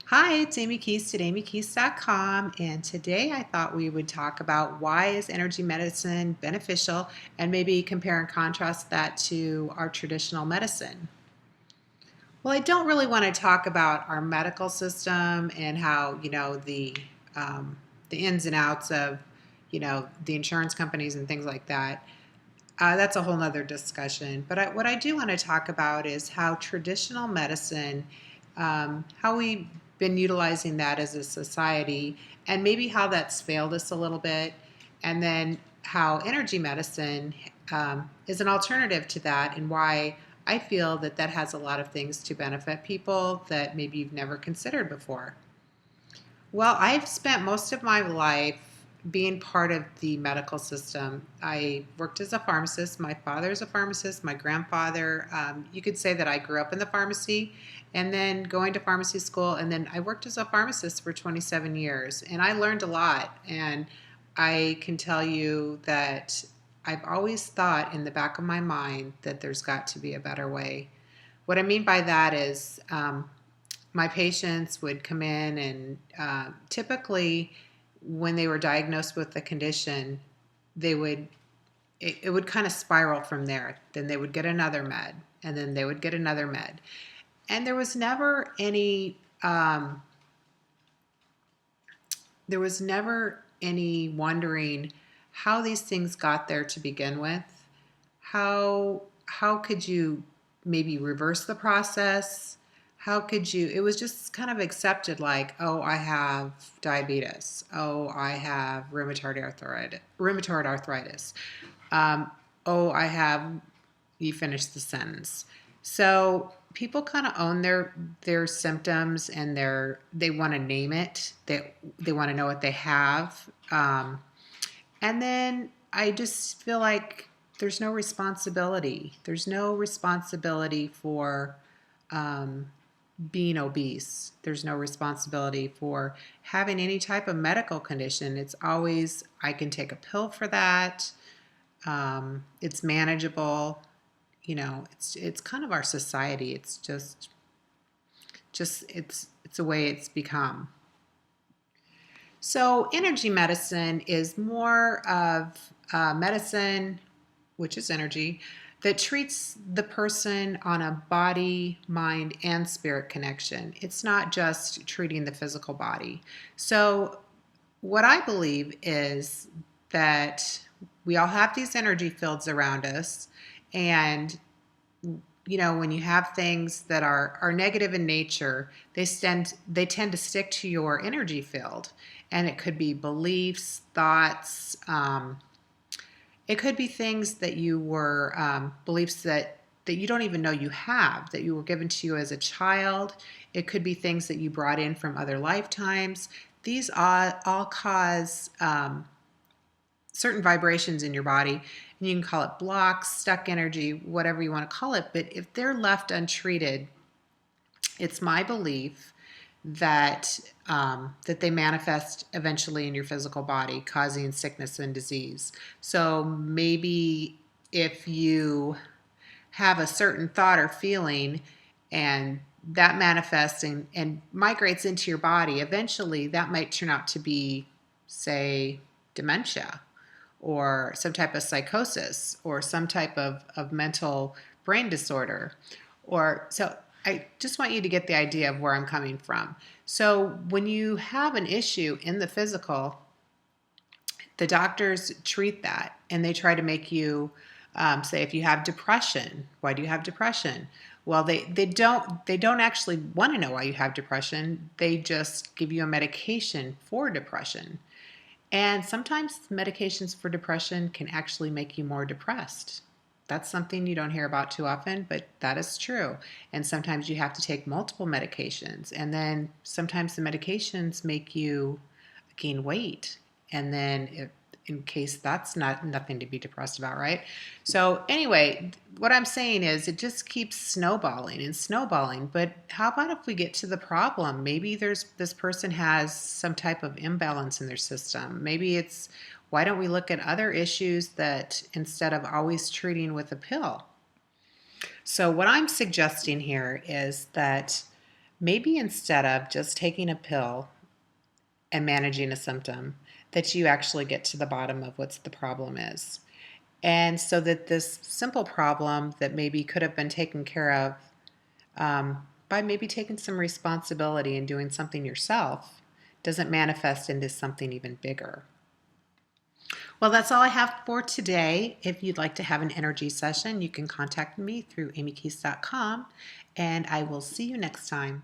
Hi, it's Amy Keast at amykeast.com, and today I thought we would talk about why is energy medicine beneficial and maybe compare and contrast that to our traditional medicine. Well, I don't really want to talk about our medical system and how, the ins and outs of, the insurance companies and things like that. That's a whole nother discussion. But what I do want to talk about is how traditional medicine, how we've been utilizing that as a society, and maybe how that's failed us a little bit, and then how energy medicine is an alternative to that, and why I feel that that has a lot of things to benefit people that maybe you've never considered before. Well, I've spent most of my life being part of the medical system. I worked as a pharmacist. My father's a pharmacist. My grandfather, you could say that I grew up in the pharmacy and then going to pharmacy school. And then I worked as a pharmacist for 27 years. And I learned a lot. And I can tell you that I've always thought in the back of my mind that there's got to be a better way. What I mean by that is, my patients would come in and typically when they were diagnosed with the condition, they would it would kind of spiral from there. Then they would get another med, and then they would get another med, and there was never any wondering how these things got there to begin with. How could you maybe reverse the process? How could you? It was just kind of accepted, like, oh, I have diabetes. Oh, I have rheumatoid arthritis. Um, oh, I have. You finish the sentence. So people kind of own their symptoms, and they want to name it. They want to know what they have. And then I just feel like there's no responsibility. There's no responsibility for being obese. There's no responsibility for having any type of medical condition. It's always, I can take a pill for that. It's manageable. It's kind of our society. It's just it's a way it's become. So energy medicine is more of medicine, which is energy, that treats the person on a body, mind, and spirit connection. It's not just treating the physical body. So what I believe is that we all have these energy fields around us, and when you have things that are negative in nature, they tend to stick to your energy field, and it could be beliefs, thoughts. It could be things that you were beliefs that you don't even know you have, that you were given to you as a child. It could be things that you brought in from other lifetimes. These all cause certain vibrations in your body, and you can call it blocks, stuck energy, whatever you want to call it. But if they're left untreated, it's my belief that that they manifest eventually in your physical body, causing sickness and disease. So maybe if you have a certain thought or feeling, and that manifests and migrates into your body, eventually that might turn out to be, say, dementia, or some type of psychosis, or some type of mental brain disorder. Or so I just want you to get the idea of where I'm coming from. So when you have an issue in the physical, the doctors treat that, and they try to make you say, if you have depression, why do you have depression? Well, they don't actually want to know why you have depression. They just give you a medication for depression. And sometimes medications for depression can actually make you more depressed. That's something you don't hear about too often, but that is true. And sometimes you have to take multiple medications. And then sometimes the medications make you gain weight. And then in case that's nothing to be depressed about, right? So anyway, what I'm saying is it just keeps snowballing and snowballing. But how about if we get to the problem? Maybe this person has some type of imbalance in their system. Maybe it's, why don't we look at other issues that instead of always treating with a pill? So what I'm suggesting here is that maybe instead of just taking a pill and managing a symptom, that you actually get to the bottom of what the problem is. And so that this simple problem that maybe could have been taken care of by maybe taking some responsibility and doing something yourself doesn't manifest into something even bigger. Well, that's all I have for today. If you'd like to have an energy session, you can contact me through amykeast.com, and I will see you next time.